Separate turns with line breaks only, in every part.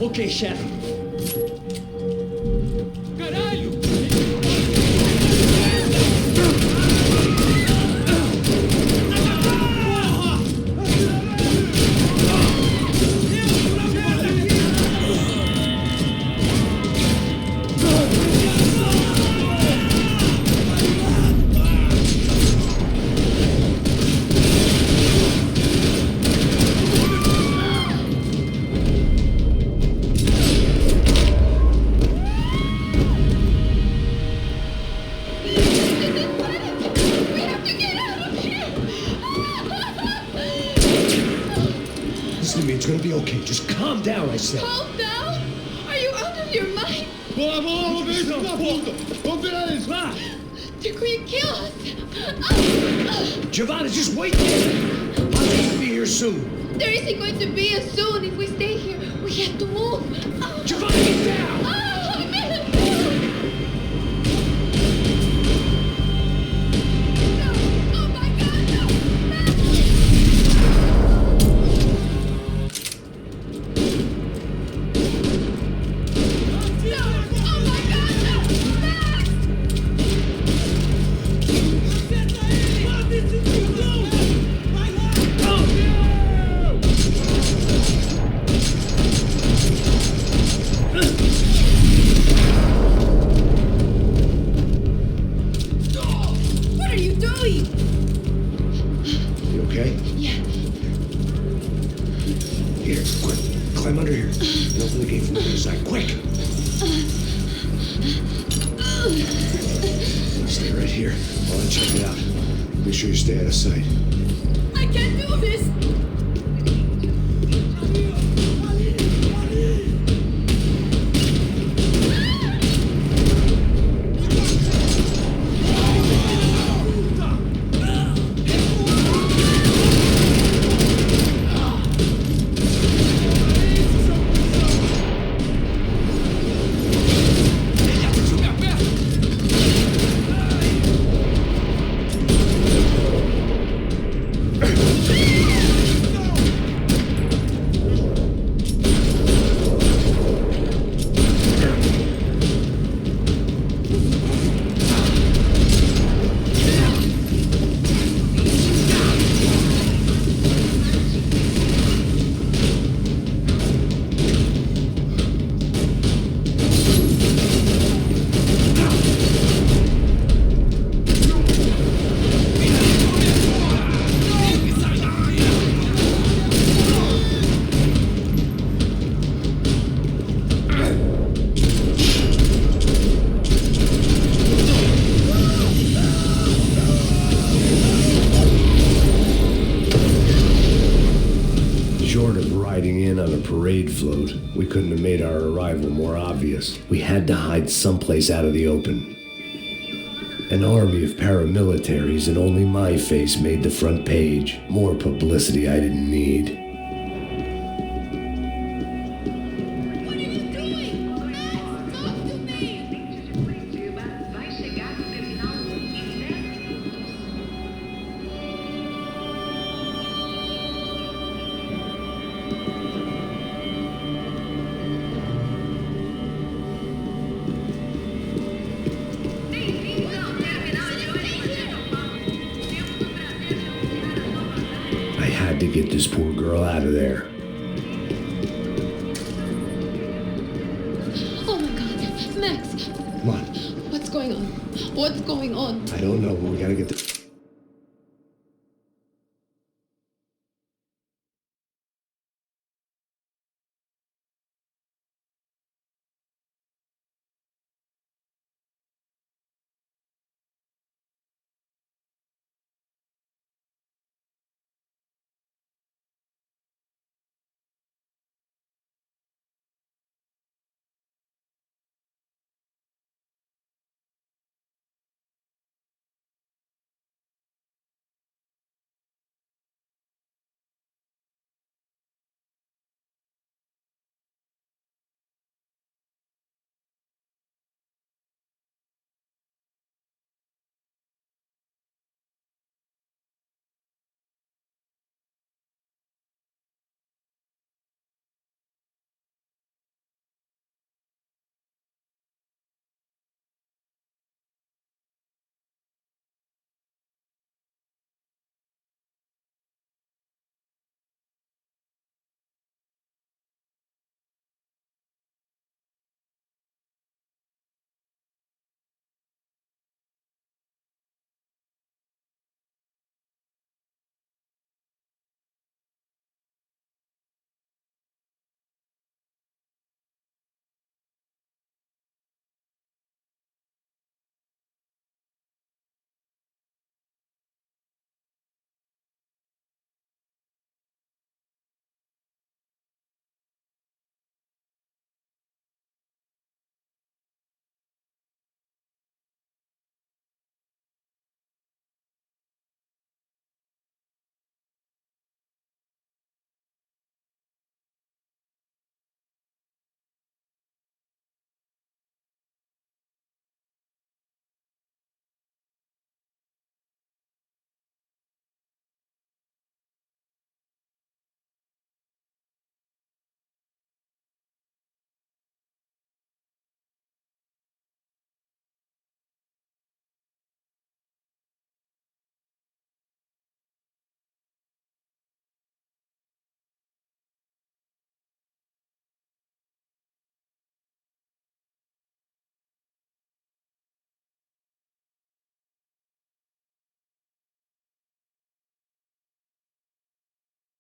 Ok, chefe. Caralho!
Listen to me, it's gonna be okay. Just calm down, I said.
Calm down? Are you out of your mind? They're going to kill us.
Giovanna, just wait there. I'll be here soon.
There isn't going to be a soon if we stay here. We have to move.
Giovanna, get down!
Man. No. Oh my God, no. No. Oh my God, no. Max. What are you doing?
You okay?
Yeah.
Here, quick. Climb under here. And open the gate from the other side. Quick! Stay right here while I check it out. Make sure you stay out of sight.
I can't do this.
Short of riding in on a parade float, we couldn't have made our arrival more obvious. We had to hide someplace out of the open. An army of paramilitaries and only my face made the front page. More publicity I didn't need.
What are you doing? Max, talk to me.
Vai chegar no terminal em 10 minutos. Bem-vindo ao terminal de ônibus de São Paulo. Temos o prazer de anunciar a nova
I had to get this poor girl out of there.
Oh my God, Max,
Come on.
what's going on? What's going on?
I don't know, but we gotta get the...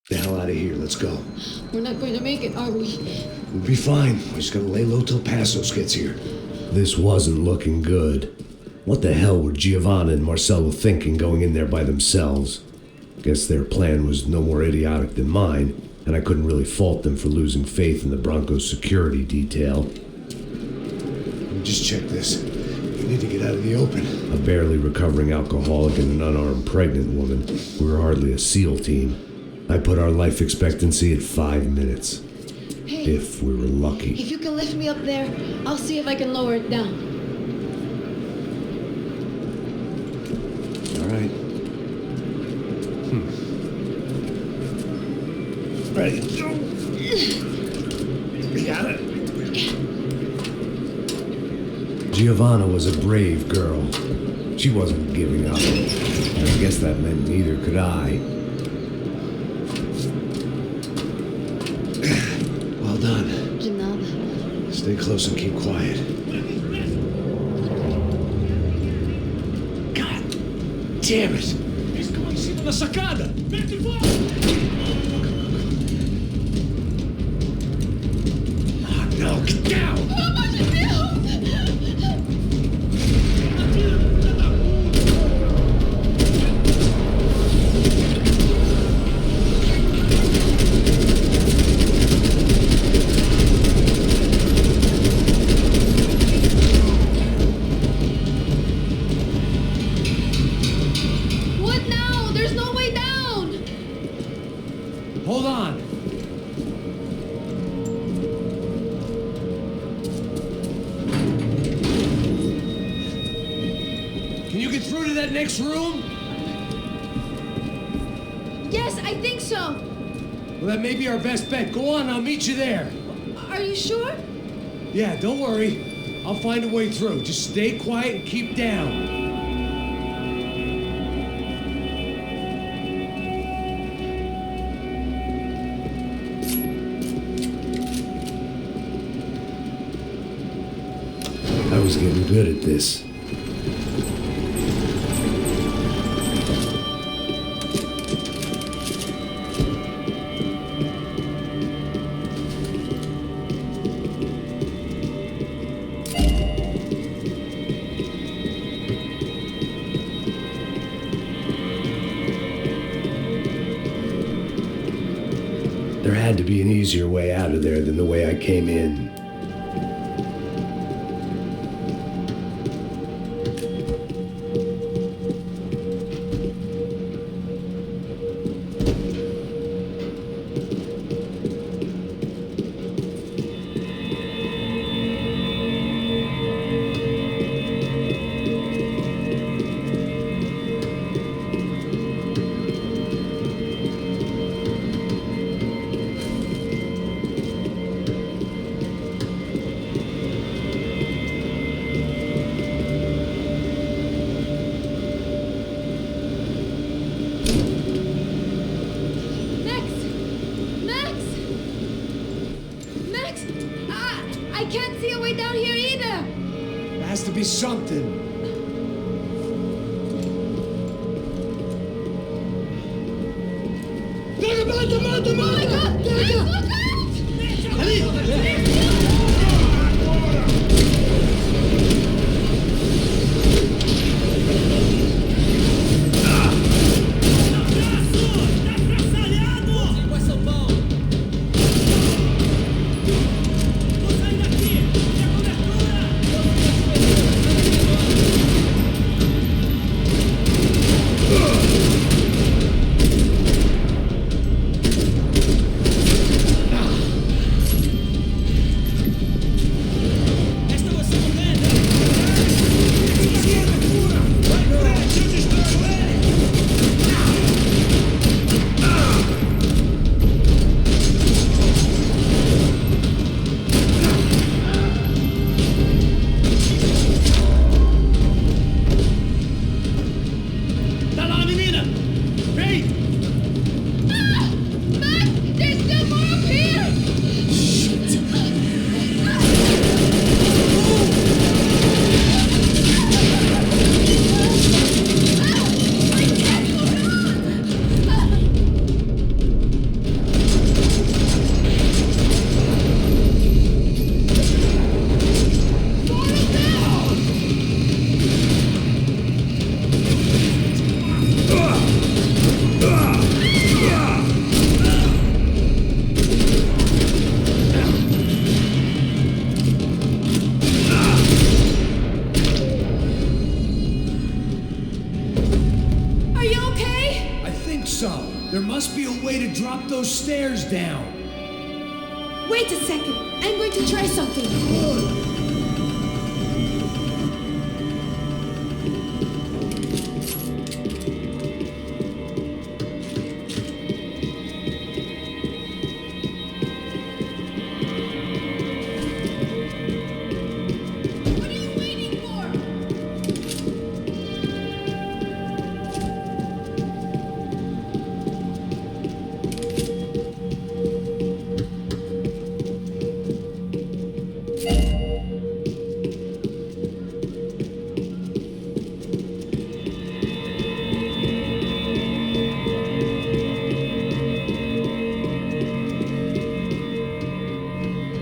The hell out of here, let's go.
We're not going to make it, are we?
We'll be fine. We just gotta lay low till Passos gets here. This wasn't looking good. What the hell were Giovanna and Marcello thinking going in there by themselves? Guess their plan was no more idiotic than mine, and I couldn't really fault them for losing faith in the Broncos security detail. Let me just check this. We need to get out of the open. A barely recovering alcoholic and an unarmed pregnant woman. We were hardly a SEAL team. I put our life expectancy at 5 minutes.
Hey,
If we were lucky.
if you can lift me up there, I'll see if I can lower it down.
All right. Ready. Go. You got it. Giovanna was a brave girl. She wasn't giving up. I guess that meant neither could I. Well done.
De nada.
Stay close and keep quiet. God damn it!
Estou em cima da sacada! Mete e volta!
Oh, no, get down!
Pelo amor de Deus! What now? There's no way down!
Hold on! Can you get through to that next room?
Yes, I think so.
Well, that may be our best bet. Go on, I'll meet you there.
Are you sure?
Yeah, don't worry. I'll find a way through. Just stay quiet and keep down. I was getting good at this. There had to be an easier way out of there than the way I came in.
I can't see a way down here either.
There has to be something.
Oh my God! Guys, look out!
must be a way to drop those stairs down.
Wait a second. I'm going to try something.
What are you waiting for?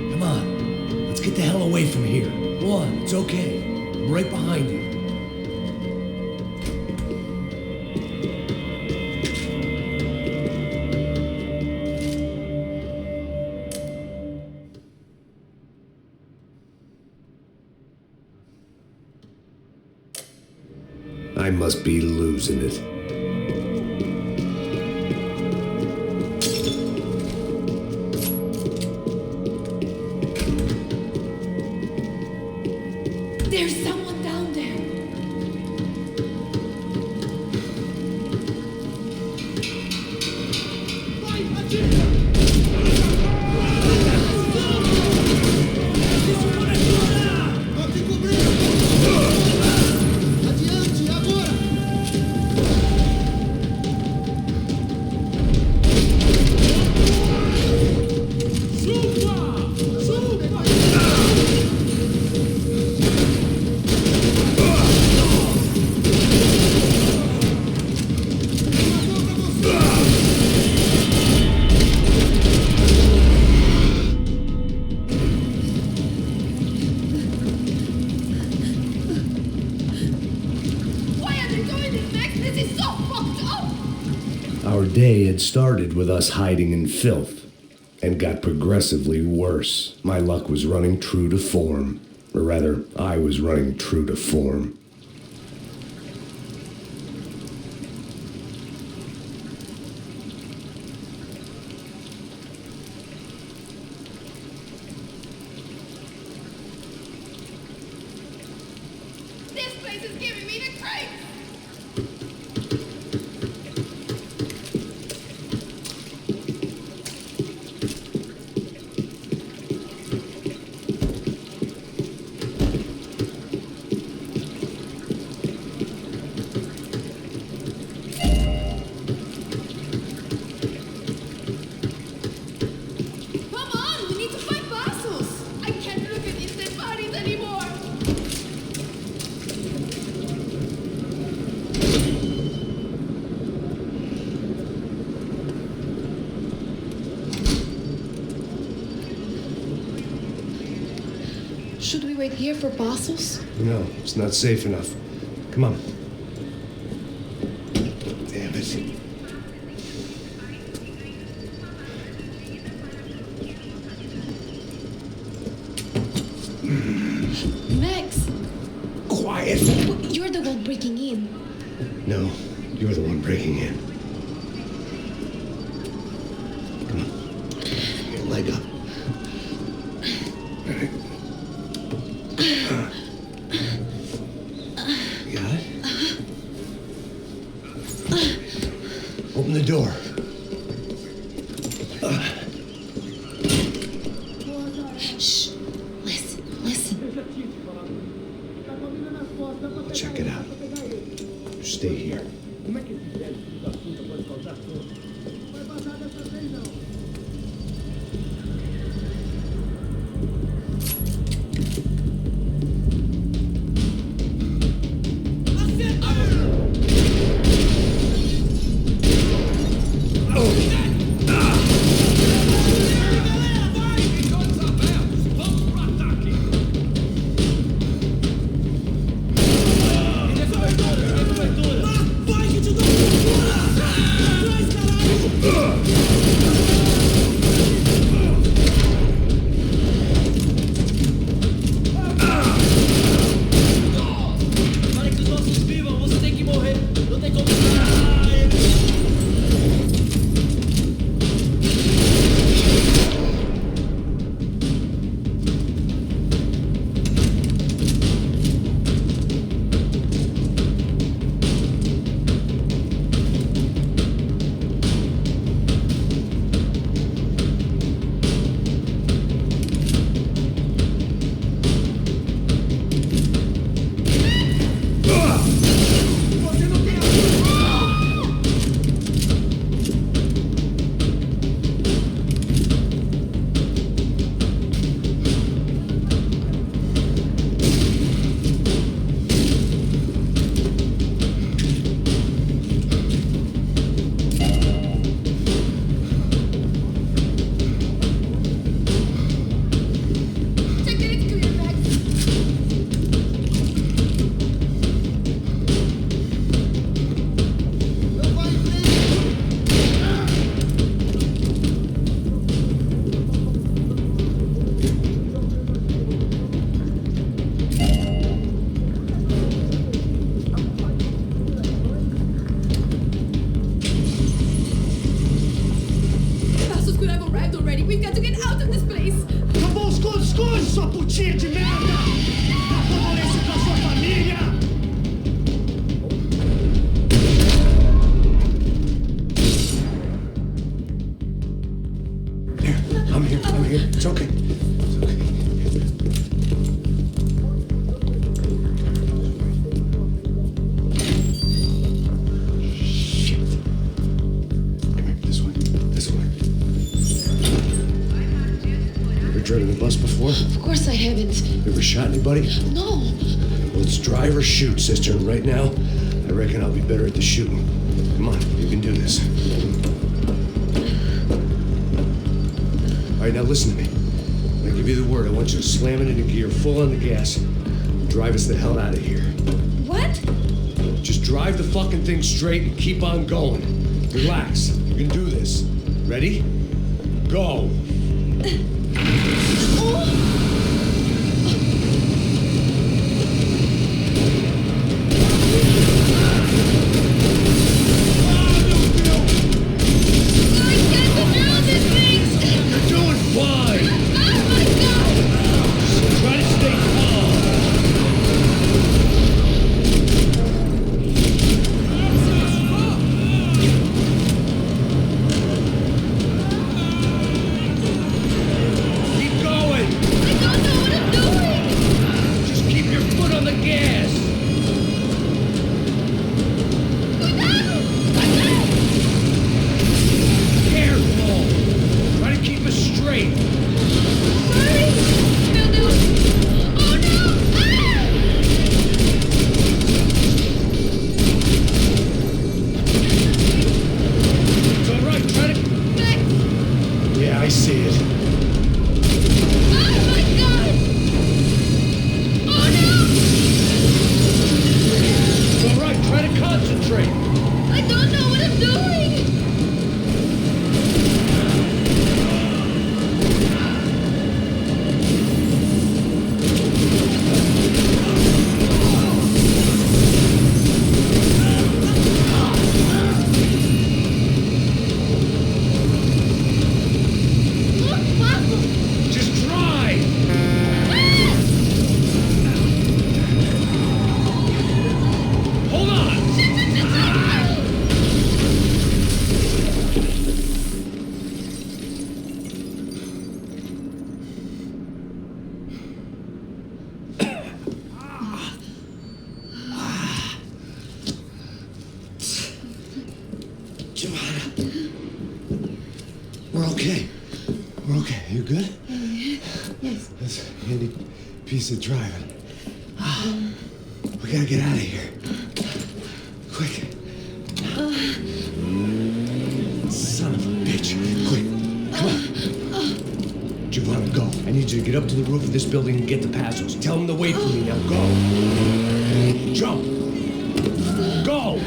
Come on, let's get the hell away from here. Go on, it's okay. I'm right behind you. I must be losing it.
There's someone down there.
Why are they doing this, Max? This is so fucked up!
Our day had started with us hiding in filth, and got progressively worse. My luck was running true to form. Or rather, I was running true to form.
This place is giving me the creeps! Come on, we need to find fossils! I can't look at instant bodies anymore!
Should we wait here for fossils?
No, it's not safe enough. Come on. Damn it.
Max,
Quiet!
you're the one breaking in.
No, you're the one breaking in. Come on. Get your leg up. All right. You got it? Open the door.
Shh. Listen.
I'll check it out. You stay here.
Vai que te dou!
this place.
Tá bom, esconde, sua putinha de merda! Dá favorece pra sua família!
Here, I'm here. It's okay. Driven a bus before?
Of course I haven't.
You ever shot anybody?
No.
Well, it's drive or shoot, sister. And right now, I reckon I'll be better at the shooting. Come on, you can do this. All right, now listen to me. When I give you the word, I want you to slam it into gear, full on the gas, and drive us the hell out of here.
What?
Just drive the fucking thing straight and keep on going. Relax. You can do this. Ready? Go. We're okay. You good?
Yes.
That's a handy piece of driving. We gotta get out of here. Quick. Son of a bitch. Quick. Come on. Giovanna, go. I need you to get up to the roof of this building and get the Passos. Tell them to wait for me now. Go. Jump. Go.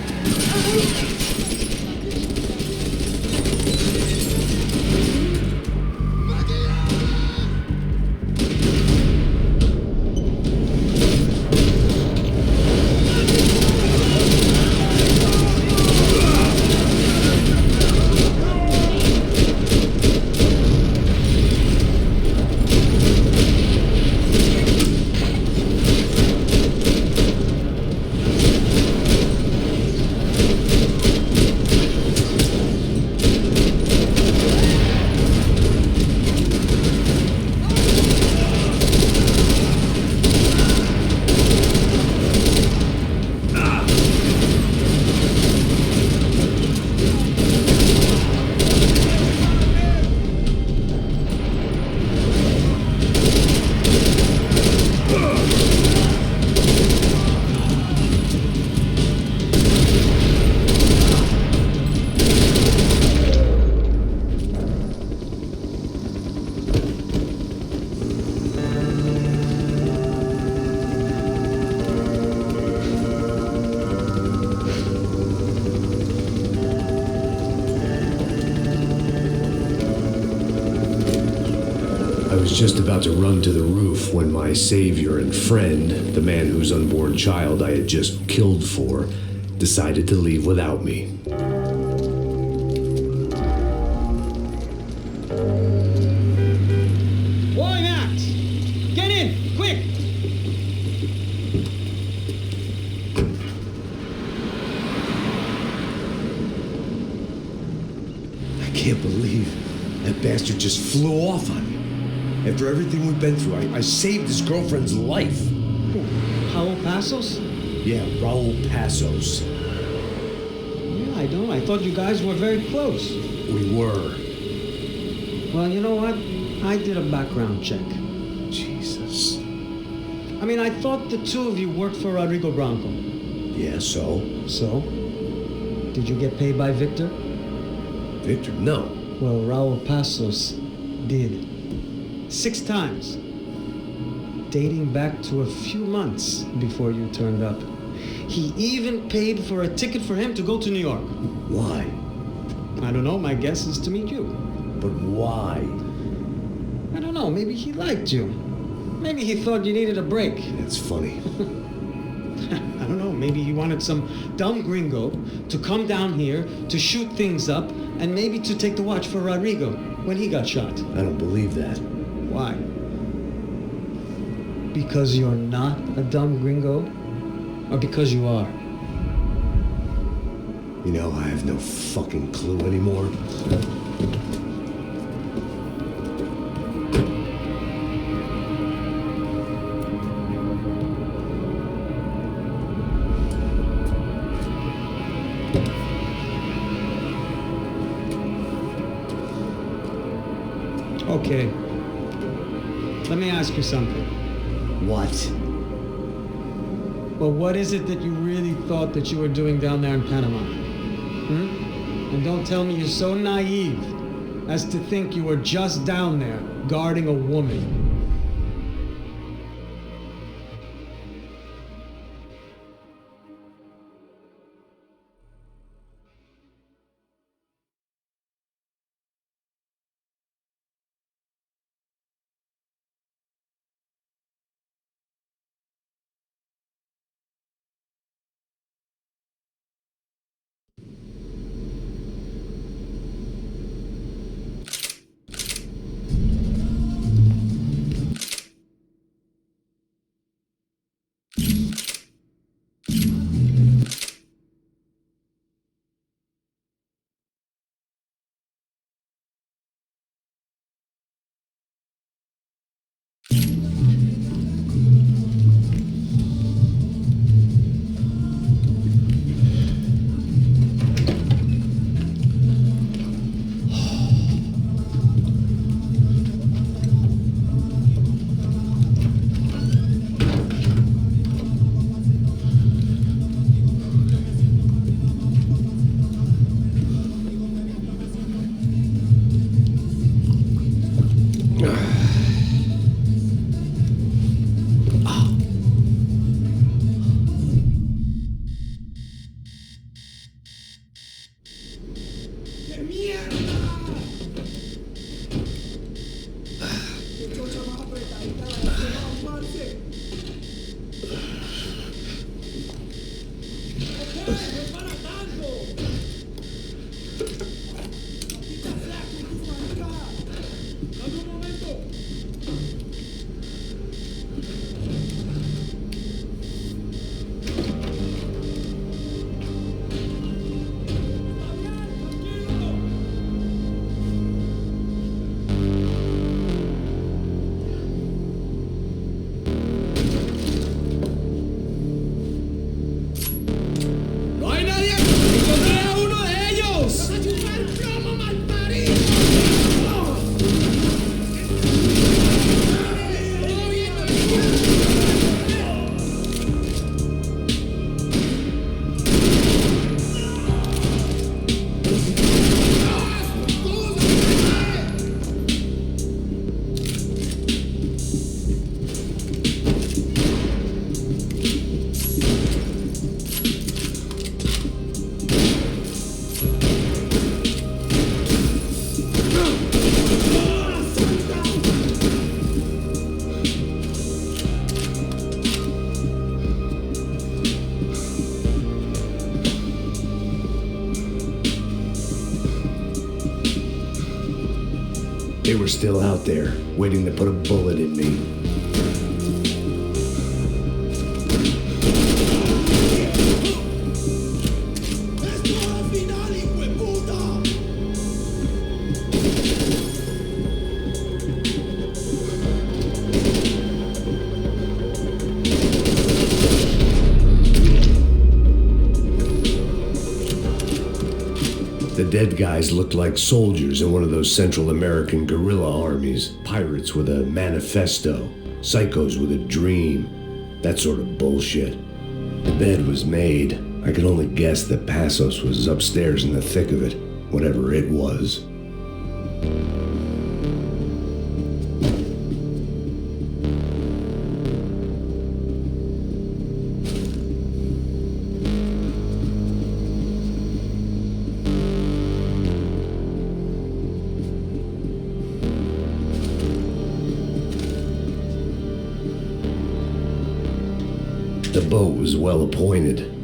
I was just about to run to the roof when my savior and friend, the man whose unborn child I had just killed for, decided to leave without me. just flew off on me. After everything we've been through, I saved his girlfriend's life.
Who? Raul Passos?
Yeah, Raul Passos.
Yeah, I know. I thought you guys were very close.
We were.
Well, you know what? I did a background check.
Jesus.
I mean, I thought the two of you worked for Rodrigo Blanco.
Yeah, so?
So? Did you get paid by Victor?
Victor? No.
Well, Raul Passos did. 6 times. Dating back to a few months before you turned up. He even paid for a ticket for him to go to New York.
Why?
I don't know. My guess is to meet you.
But why?
I don't know. Maybe he liked you. Maybe he thought you needed a break.
That's funny.
I don't know. Maybe he wanted some dumb gringo to come down here to shoot things up and maybe to take the watch for Rodrigo when he got shot.
I don't believe that.
Why? Because you're not a dumb gringo? Or because you are?
You know, I have no fucking clue anymore.
Okay. Let me ask you something.
What?
Well, what is it that you really thought that you were doing down there in Panama? And don't tell me you're so naive as to think you were just down there guarding a woman.
They were still out there, waiting to put a bullet in me. dead guys looked like soldiers in one of those Central American guerrilla armies. Pirates with a manifesto. Psychos with a dream. That sort of bullshit. The bed was made. I could only guess that Passos was upstairs in the thick of it, whatever it was. The boat was well appointed.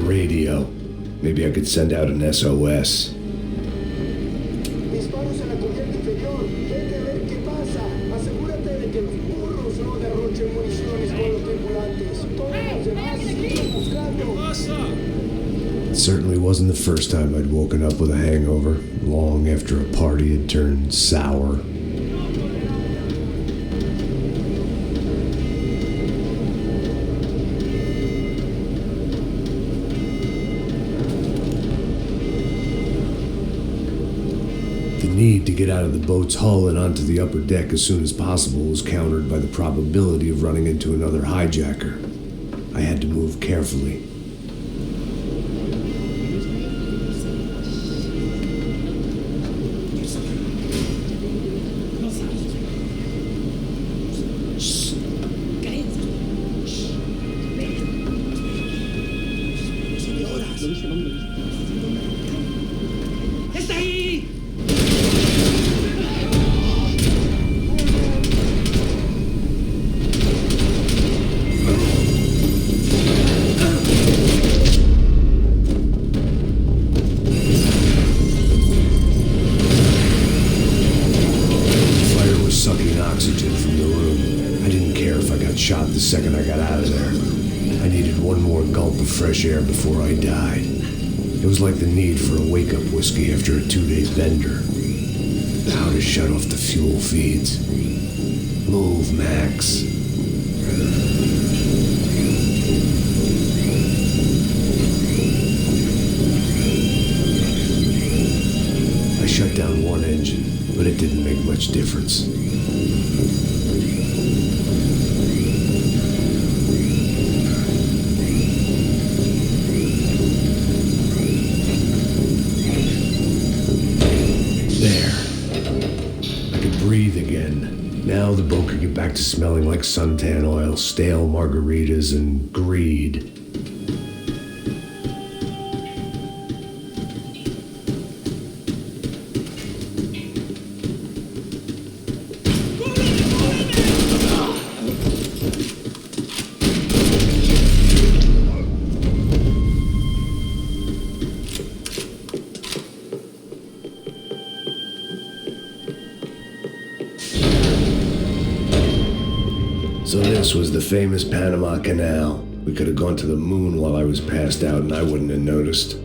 Radio. Maybe I could send out an SOS.
Disparos en la cubierta inferior. Vete a ver qué pasa. Asegúrate de que los burros no derrochen municiones con los tripulantes. Todos los demás siguen buscando.
It certainly wasn't the first time I'd woken up with a hangover, long after a party had turned sour. The need to get out of the boat's hull and onto the upper deck as soon as possible was countered by the probability of running into another hijacker. I had to move carefully. Shot the second I got out of there. I needed one more gulp of fresh air before I died. It was like the need for a wake-up whiskey after a 2-day bender. How to shut off the fuel feeds. Move, Max. I shut down one engine, but it didn't make much difference. Breathe again. Now the boat could get back to smelling like suntan oil, stale margaritas, and greed. So this was the famous Panama Canal. We could have gone to the moon while I was passed out and I wouldn't have noticed.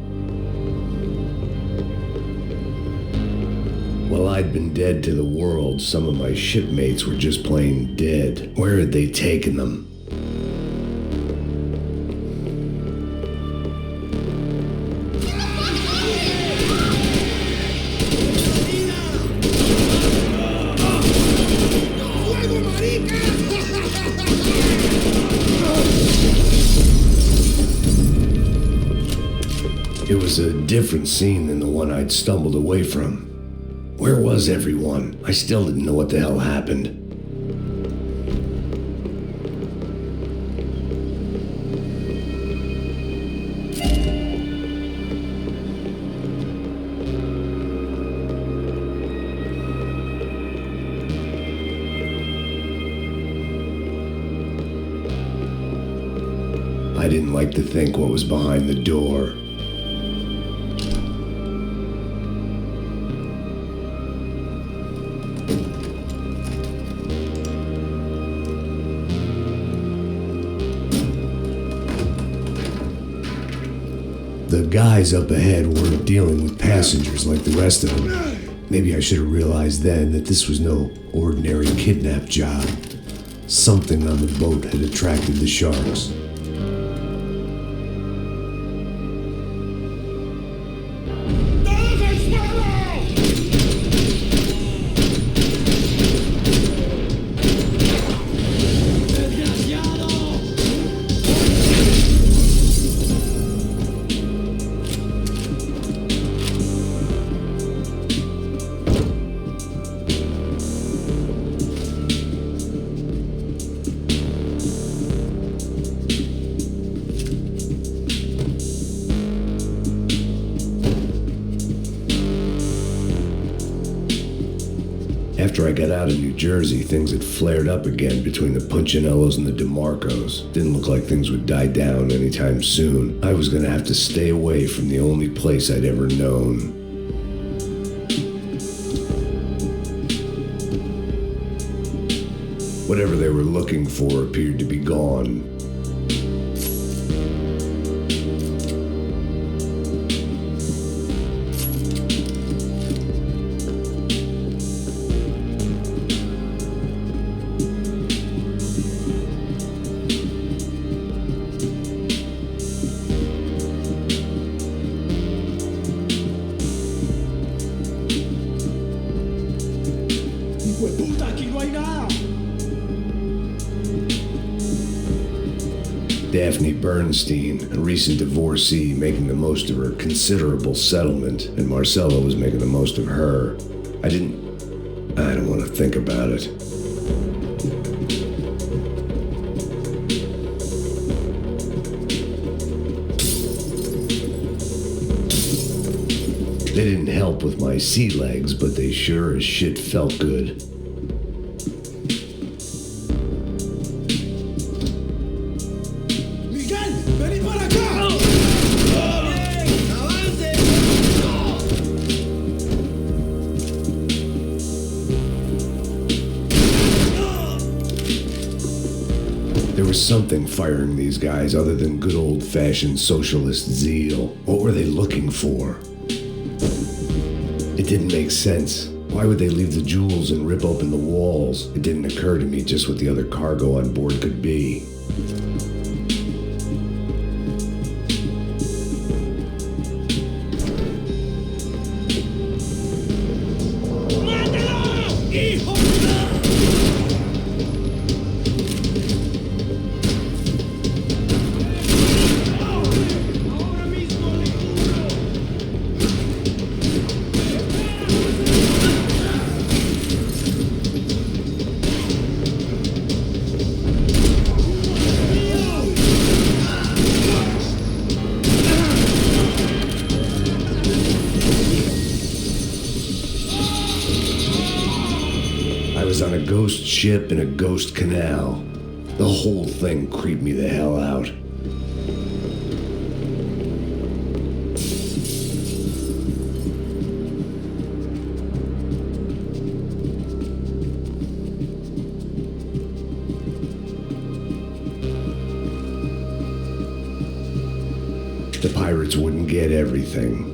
While I'd been dead to the world, some of my shipmates were just plain dead. Where had they taken them? It was a different scene than the one I'd stumbled away from. Where was everyone? I still didn't know what the hell happened. I didn't like to think what was behind the door. The guys up ahead weren't dealing with passengers like the rest of them. Maybe I should have realized then that this was no ordinary kidnap job. Something on the boat had attracted the sharks. After I got out of New Jersey, things had flared up again between the Punchinellos and the DeMarcos. Didn't look like things would die down anytime soon. I was gonna have to stay away from the only place I'd ever known. Whatever they were looking for appeared to be gone.
¡Puta, aquí no hay nada!
Daphne Bernstein, a recent divorcee, making the most of her considerable settlement, and Marcella was making the most of her. I don't want to think about it. They didn't help with my sea legs, but they sure as shit felt good.
¡Miguel, vení para acá! ¡Avance!
There was something firing these guys other than good old-fashioned socialist zeal. What were they looking for? It didn't make sense. Why would they leave the jewels and rip open the walls? It didn't occur to me just what the other cargo on board could be. I was on a ghost ship in a ghost canal. The whole thing creeped me the hell out. The pirates wouldn't get everything.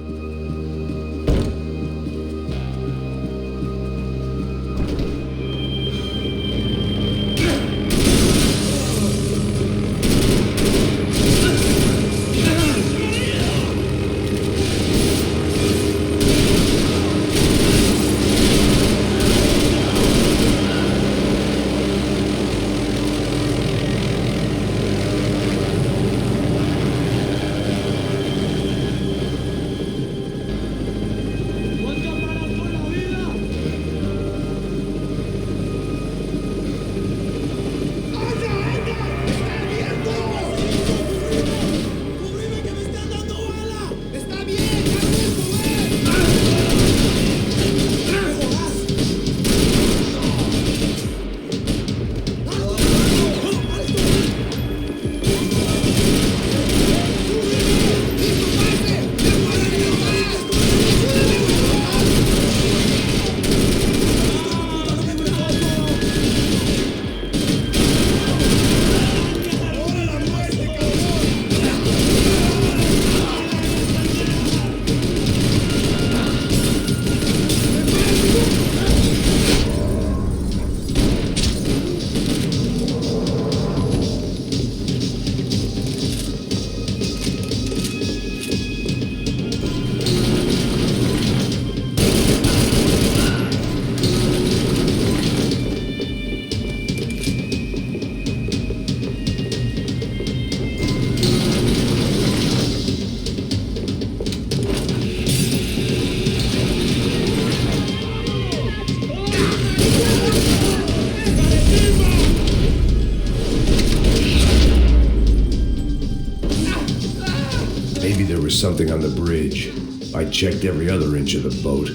was something on the bridge. I checked every other inch of the boat.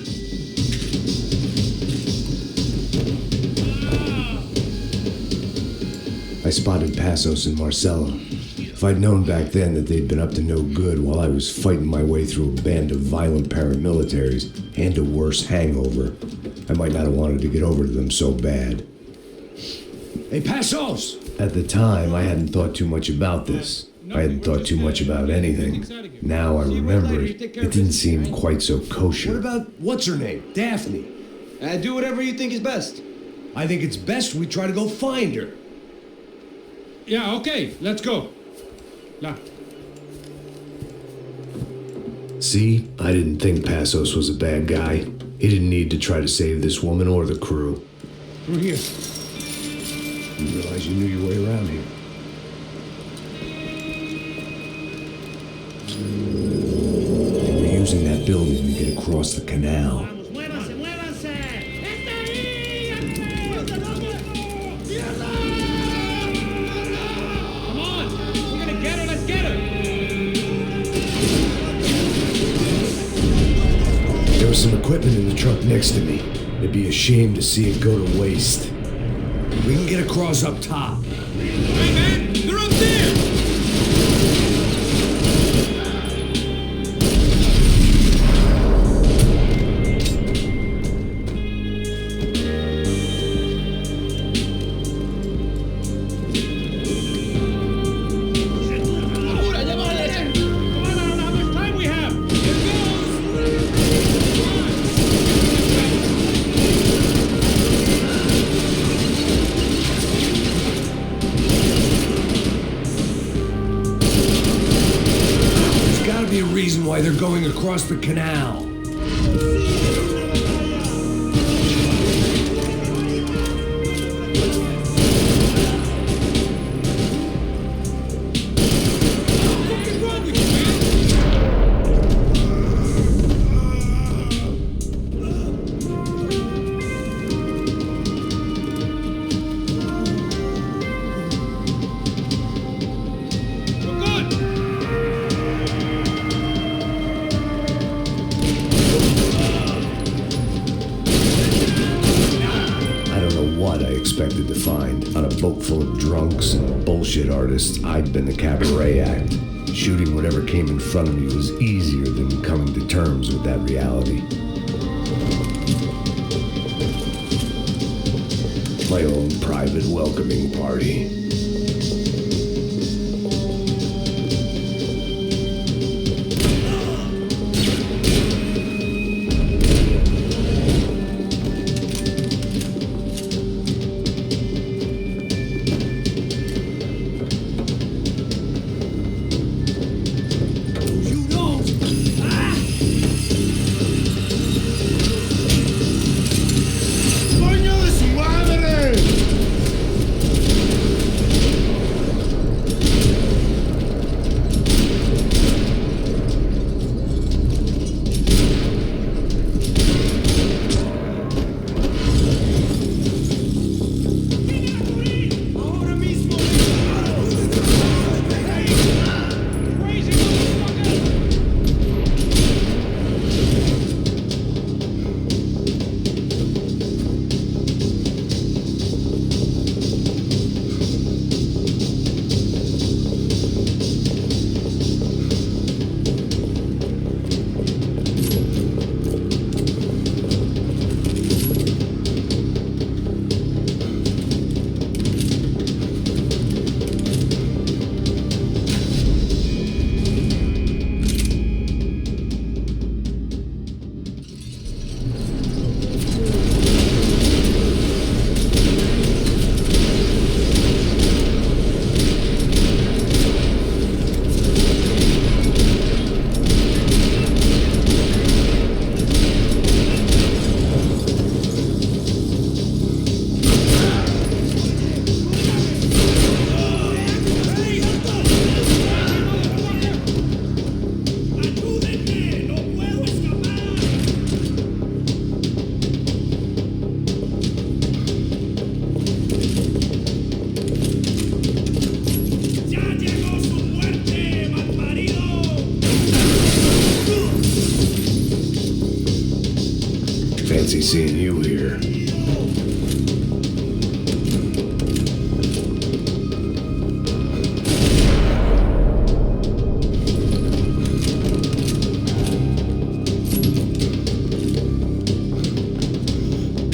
I spotted Passos and Marcelo. If I'd known back then that they'd been up to no good while I was fighting my way through a band of violent paramilitaries and a worse hangover, I might not have wanted to get over to them so bad.
Hey, Passos!
At the time, I hadn't thought too much about this. I hadn't thought too much about anything. Now I remember it. It didn't seem quite so
What
kosher.
about, what's her name? Daphne.
Do whatever you think is best.
I think it's best we try to go find her.
Yeah, okay, let's go. Yeah.
See, I didn't think Passos was a bad guy. He didn't need to try to save this woman or the crew.
Through here. Didn't realize you knew your way around here. They were using that building to get across the canal.
¡Muévanse, muévanse! ¡Está ahí!
Come on, we're gonna get her, let's get her.
There was some equipment in the truck next to me. It'd be a shame to see it go to waste.
We can get across up top.
Hey man, they're up there!
Why they're going across the canal.
Expected to find. On a boat full of drunks and bullshit artists, I'd been the cabaret act. Shooting whatever came in front of me was easier than coming to terms with that reality. My own private welcoming party. fancy seeing you here.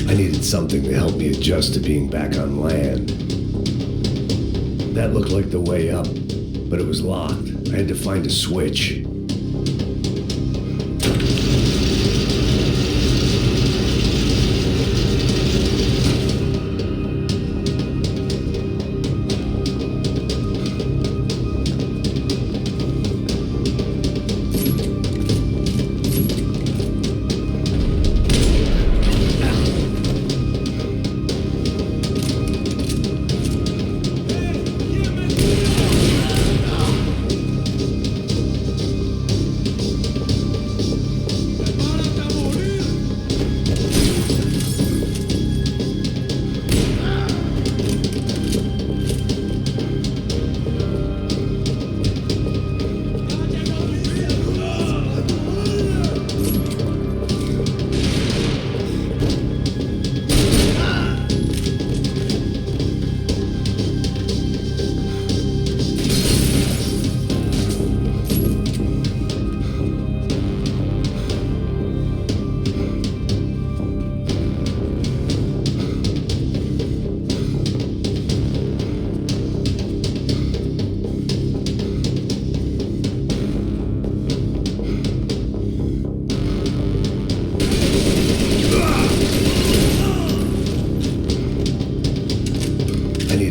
I needed something to help me adjust to being back on land. That looked like the way up, but it was locked. I had to find a switch.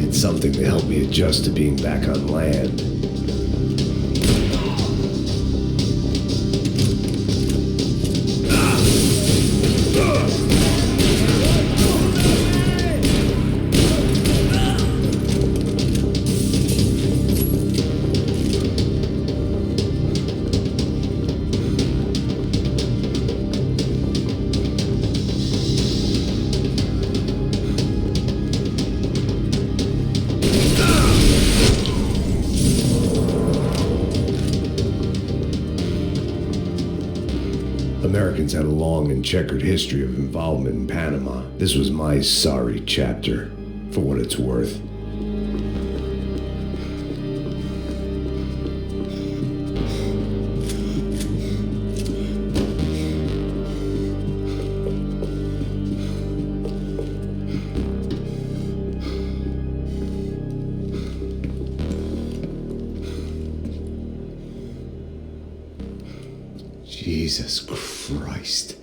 Something to help me adjust to being back on land. Americans had a long and checkered history of involvement in Panama. This was my sorry chapter, for what it's worth. Jesus Christ.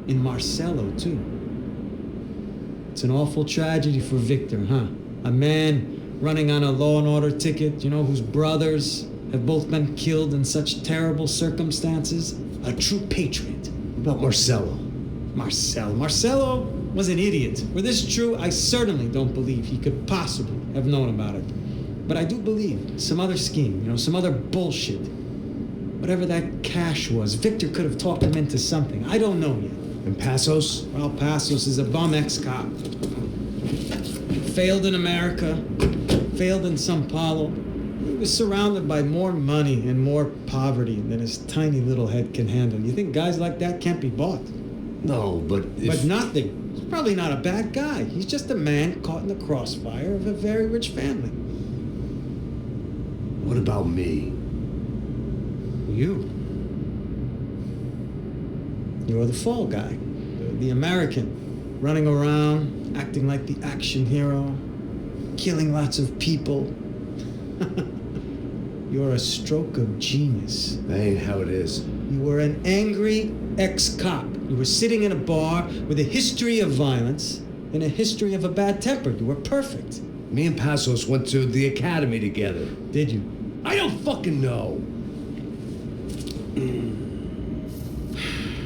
in Marcello, too. It's an awful tragedy for Victor, huh? A man running on a law and order ticket, you know, whose brothers have both been killed in such terrible circumstances. A true patriot.
What about Marcello?
Marcello was an idiot. Were this true, I certainly don't believe he could possibly have known about it. But I do believe some other scheme, you know, some other bullshit. Whatever that cash was, Victor could have talked him into something. I don't know yet.
And Passos?
Well, Passos is a bum ex-cop. Failed in America, failed in Sao Paulo. He was surrounded by more money and more poverty than his tiny little head can handle. You think guys like that can't be bought?
No, but
But nothing. He's probably not a bad guy. He's just a man caught in the crossfire of a very rich family.
What about me?
You. You're the fall guy. The American. Running around, acting like the action hero. Killing lots of people. You're a stroke of genius.
That ain't how it is.
You were an angry ex-cop. You were sitting in a bar with a history of violence and a history of a bad temper. You were perfect.
Me and Passos went to the academy together.
Did you?
I don't fucking know.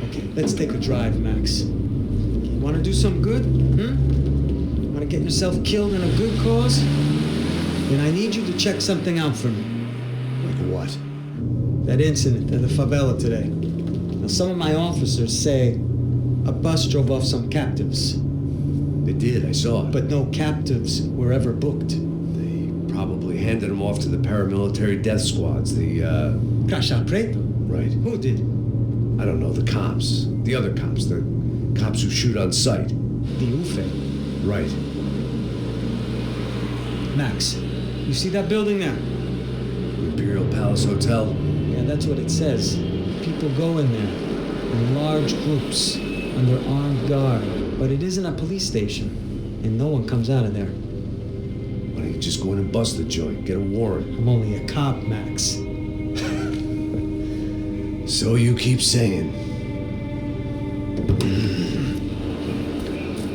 Okay, let's take a drive, Max. You want to do some good? Want to get yourself killed in a good cause? Then I need you to check something out for me.
Like what?
That incident at the favela today. Now, some of my officers say a bus drove off some captives,
They did, I saw it.
but no captives were ever booked.
They probably handed them off to the paramilitary death squads,
Caixa Preto?
Right.
Who did?
I don't know, the cops. The other cops. The cops who shoot on sight.
The UFE.
Right.
Max, you see that building there?
Imperial Palace Hotel.
Yeah, that's what it says. People go in there in large groups under armed guard. But it isn't a police station, and no one comes out of there.
Why don't you just go in and bust the joint? Get a warrant.
I'm only a cop, Max.
So you keep saying.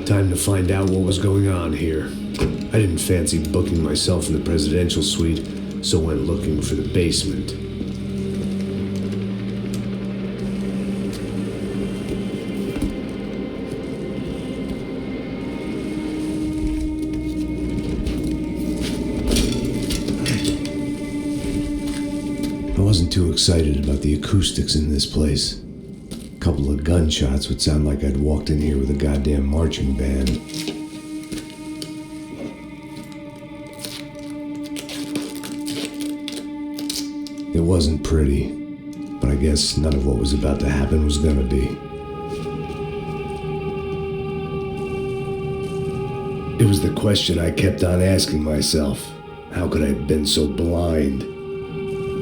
Time to find out what was going on here. I didn't fancy booking myself in the presidential suite, so went looking for the basement. I wasn't too excited about the acoustics in this place. A couple of gunshots would sound like I'd walked in here with a goddamn marching band. It wasn't pretty, but I guess none of what was about to happen was gonna be. It was the question I kept on asking myself. How could I have been so blind?